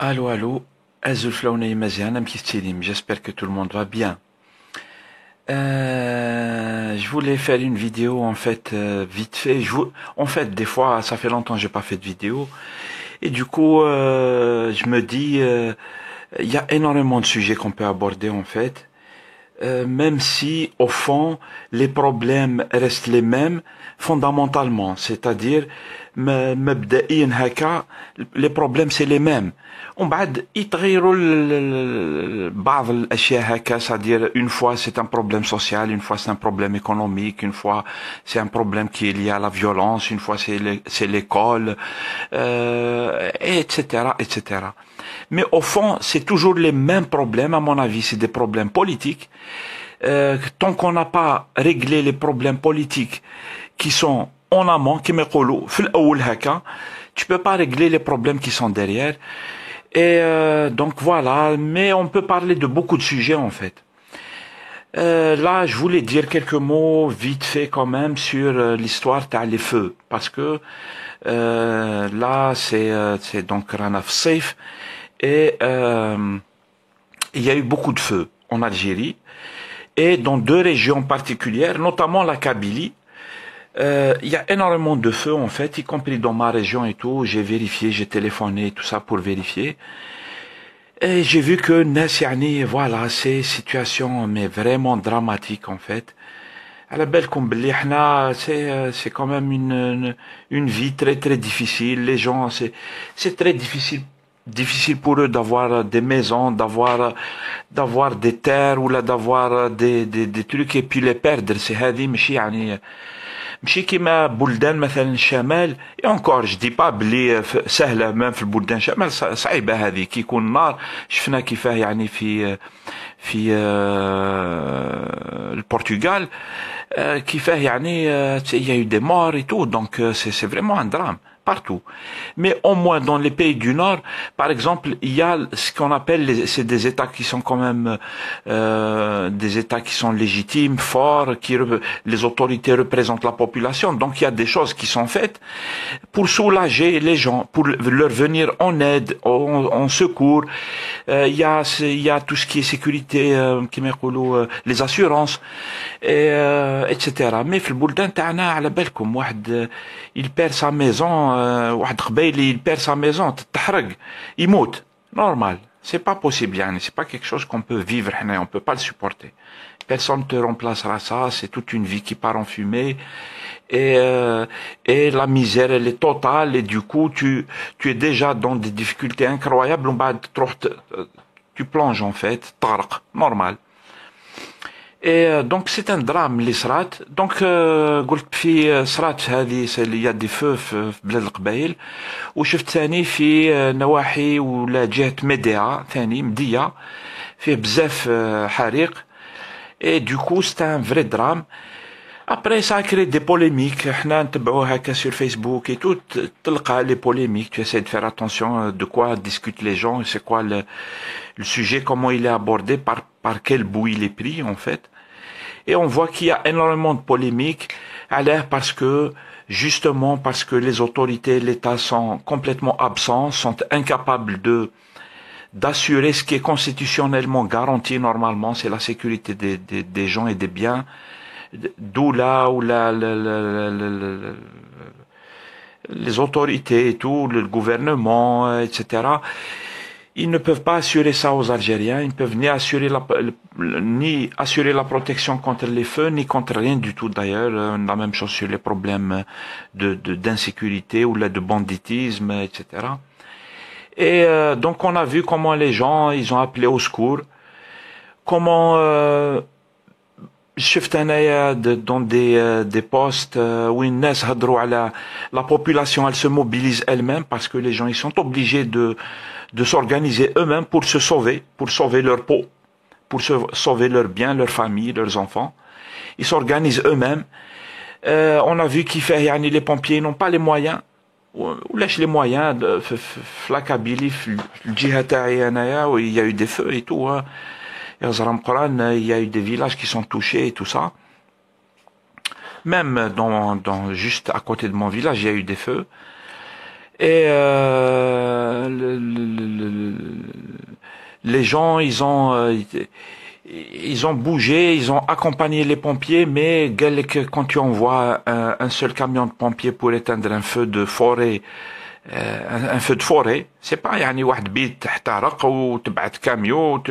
Allô, allô, Azulflaouna Maziana Mkistilim, j'espère que tout le monde va bien. Je voulais faire une vidéo en fait vite fait. En fait, des fois, ça fait longtemps que j'ai pas fait de vidéo, et du coup, je me dis, il y a énormément de sujets qu'on peut aborder en fait. Même si au fond les problèmes restent les mêmes fondamentalement, c'est-à-dire مبدئيا هكا les problèmes c'est les mêmes. ومن بعد يتغيروا بعض الاشياء هكا, c'est-à-dire une fois c'est un problème social, une fois c'est un problème économique, une fois c'est un problème qui est lié à la violence, une fois c'est l'école, etc., etc. Mais au fond, c'est toujours les mêmes problèmes, à mon avis, c'est des problèmes politiques. Tant qu'on n'a pas réglé les problèmes politiques qui sont en amont, qui me قولوا في الأول هكا, tu peux pas régler les problèmes qui sont derrière. Et donc voilà, mais on peut parler de beaucoup de sujets en fait. Là, je voulais dire quelques mots vite fait quand même sur l'histoire des feux, parce que là, c'est donc Rana Safe. Et il y a eu beaucoup de feux en Algérie et dans deux régions particulières, notamment la Kabylie. Il y a énormément de feux en fait, y compris dans ma région et tout. J'ai vérifié, j'ai téléphoné, tout ça pour vérifier. Et j'ai vu que Nassiani, voilà, c'est situation mais vraiment dramatique en fait. À la belle Komblihna, c'est quand même une vie très très difficile. Les gens, c'est très difficile pour eux d'avoir des maisons, d'avoir des terres ou là d'avoir des trucs et puis les perdre. C'est هذه ماشي كيما بلدان مثلا الشمال. et encore je dis pas بلي سهله même في البلدان الشمال, صعيبه هذه كي يكون النار. شفنا كيفاه يعني في البرتغال, كيفاه يعني il y a eu des morts et tout, donc c'est vraiment un drame partout. Mais au moins dans les pays du Nord, par exemple, il y a ce qu'on appelle, c'est des États qui sont quand même des États qui sont légitimes, forts, les autorités représentent la population. Donc il y a des choses qui sont faites pour soulager les gens, pour leur venir en aide, en secours. Il y a tout ce qui est sécurité, les assurances, etc. Mais في البلدان تاعنا على بالكم واحد il perd sa maison, واحد قبيلي il perd sa maison, تتحرق, يموت, normal. C'est pas possible, يعني. C'est pas quelque chose qu'on peut vivre, on peut pas le supporter. Personne te remplacera ça, c'est toute une vie qui part en fumée. Et la misère, elle est totale, et du coup, tu es déjà dans des difficultés incroyables, tu plonges en fait, طارق, normal. Et donc c'est un drame اللي صرات. donc قلت في صرات هذه il y a des feux في بلاد القبائل, وشفت ثاني في نواحي ولا جهة مديعة ثاني مدية فيه بزاف حريق. et du coup c'est un vrai drame. Après, ça a créé des polémiques. احنا نتبعوها هكا sur Facebook et tout, تلقى les polémiques. Tu essaies de faire attention de quoi discutent les gens, c'est quoi le sujet, comment il est abordé, par quel bout il est pris en fait. Et on voit qu'il y a énormément de polémiques, justement parce que les autorités, l'État sont complètement absents, sont incapables d'assurer ce qui est constitutionnellement garanti normalement, c'est la sécurité des gens et des biens. D'où là où les autorités et tout, le gouvernement, etc. Ils ne peuvent pas assurer ça aux Algériens. Ils ne peuvent ni assurer la protection contre les feux, ni contre rien du tout d'ailleurs. La même chose sur les problèmes d'insécurité ou là de banditisme, etc. Et donc on a vu comment les gens, ils ont appelé au secours. Comment شفت انايا dans des postes où الناس هضروا على la population, elle se mobilise elle-même parce que les gens ils sont obligés de s'organiser eux-mêmes pour se sauver, pour sauver leur peau, pour sauver leurs biens, leur famille, leurs enfants. Ils s'organisent eux-mêmes. On a vu qu'il fait, les pompiers n'ont pas les moyens, ou lâchent les moyens في la Kabylie, في الجهة تاعي انايا où il y a eu des feux et tout, hein. Il y a eu des villages qui sont touchés et tout ça. Même juste à côté de mon village, il y a eu des feux. Et Les gens, ils ont bougé, ils ont accompagné les pompiers, mais quand tu envoies un seul camion de pompiers pour éteindre un feu de forêt, un feu de forêt, c'est pas يعني واحد بيت احترق وتبعت كاميو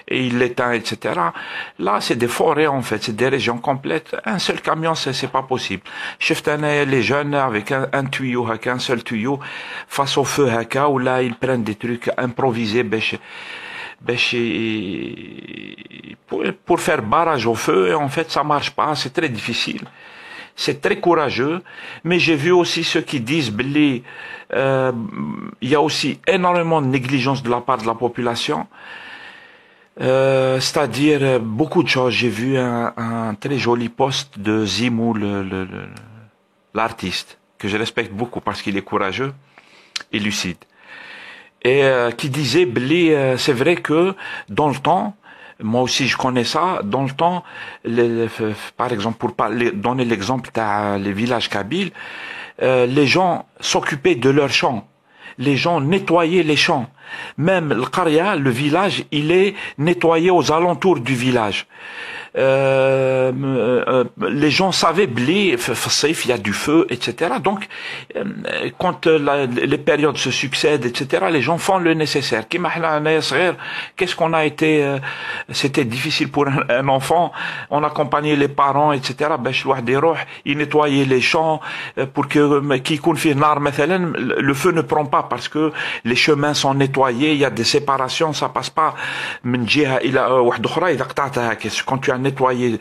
et il l'éteint, etc. Là, c'est des forêts en fait, c'est des régions complètes. Un seul camion, c'est pas possible. شفت انا les jeunes avec un tuyau, avec un seul tuyau, face au feu هكا, où là ils prennent des trucs improvisés pour faire barrage au feu, et en fait ça marche pas, c'est très difficile. C'est très courageux, mais j'ai vu aussi ceux qui disent il y a aussi énormément de négligence de la part de la population. C'est-à-dire beaucoup de choses. J'ai vu un très joli post de Zimou, l'artiste, que je respecte beaucoup parce qu'il est courageux et lucide. Et qui disait, c'est vrai que dans le temps, moi aussi je connais ça, dans le temps, par exemple, pour donner l'exemple des villages kabyles, les gens s'occupaient de leurs champs. Les gens nettoyaient les champs. Même le Qaria, le village, il est nettoyé aux alentours du village. Les gens savaient il y a du feu, etc. Donc, quand les périodes se succèdent, etc., les gens font le nécessaire. Qu'est-ce qu'on a été, c'était difficile pour un enfant. On accompagnait les parents, etc. Ils nettoyaient les champs pour que le feu ne prend pas parce que les chemins sont nettoyés, il y a des séparations, ça passe pas. Quand tu as nettoyé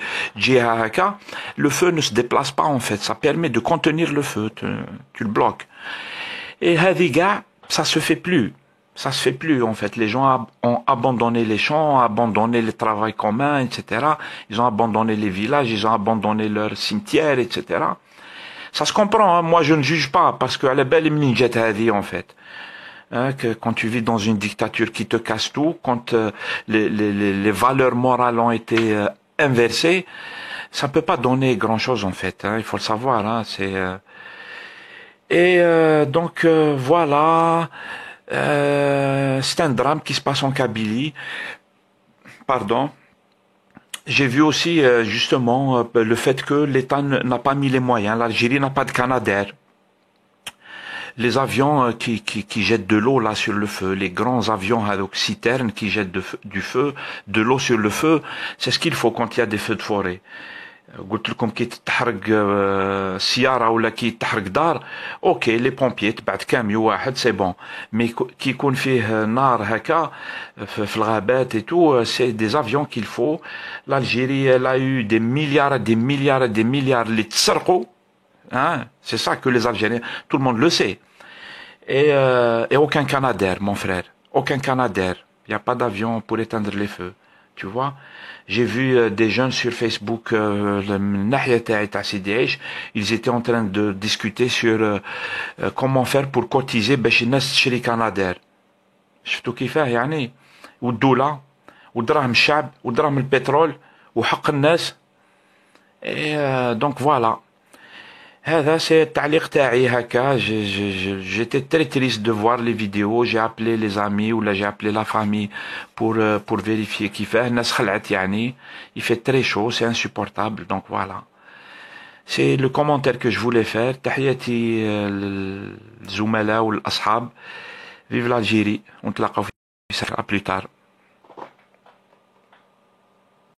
le feu ne se déplace pas en fait, ça permet de contenir le feu, tu le bloques. Et ça se fait plus. Ça se fait plus en fait. Les gens ont abandonné les champs, ont abandonné le travail commun, etc. Ils ont abandonné les villages, ils ont abandonné leurs cimetières, etc. Ça se comprend, hein. Moi je ne juge pas parce que à la belle en fait. Que quand tu vis dans une dictature qui te casse tout, quand les valeurs morales ont été inversées, ça peut pas donner grand-chose en fait. Hein, il faut le savoir. Hein, donc voilà, c'est un drame qui se passe en Kabylie. Pardon. J'ai vu aussi justement le fait que l'État n'a pas mis les moyens. L'Algérie n'a pas de Canadair. Les avions qui jettent de l'eau là sur le feu, les grands avions à citernes qui jettent du feu, de l'eau sur le feu, c'est ce qu'il faut quand il y a des feux de forêt. قلت لكم كي تتحرق سيارة ولا كي تحرق دار اوكي لي بومبيي تبعت كاميو واحد سي بون مي كي يكون فيه نار هكا في الغابات et tout c'est des avions qu'il faut. L'Algérie elle a eu des milliards اللي تسرقوا. Hein, c'est ça que les Algériens, tout le monde le sait. Et aucun Canadair, mon frère. Aucun Canadair. Il n'y a pas d'avion pour éteindre les feux. Tu vois? J'ai vu des jeunes sur Facebook, ils étaient en train de discuter sur comment faire pour cotiser باش الناس تشري Canadair. شفتوا كيفاه يعني؟ والدولة ودراهم الشعب ودراهم البترول وحق الناس. Et donc voilà. هذا c'est التعليق تاعي هكا. J'étais très triste de voir les vidéos. J'ai appelé les amis ou là j'ai appelé la famille pour vérifier كيفاه. الناس خلعت يعني. Il fait très chaud, c'est insupportable. Donc voilà. C'est le commentaire que je voulais faire. تحياتي للزملاء والأصحاب. Vive l'Algérie. On te la à plus tard.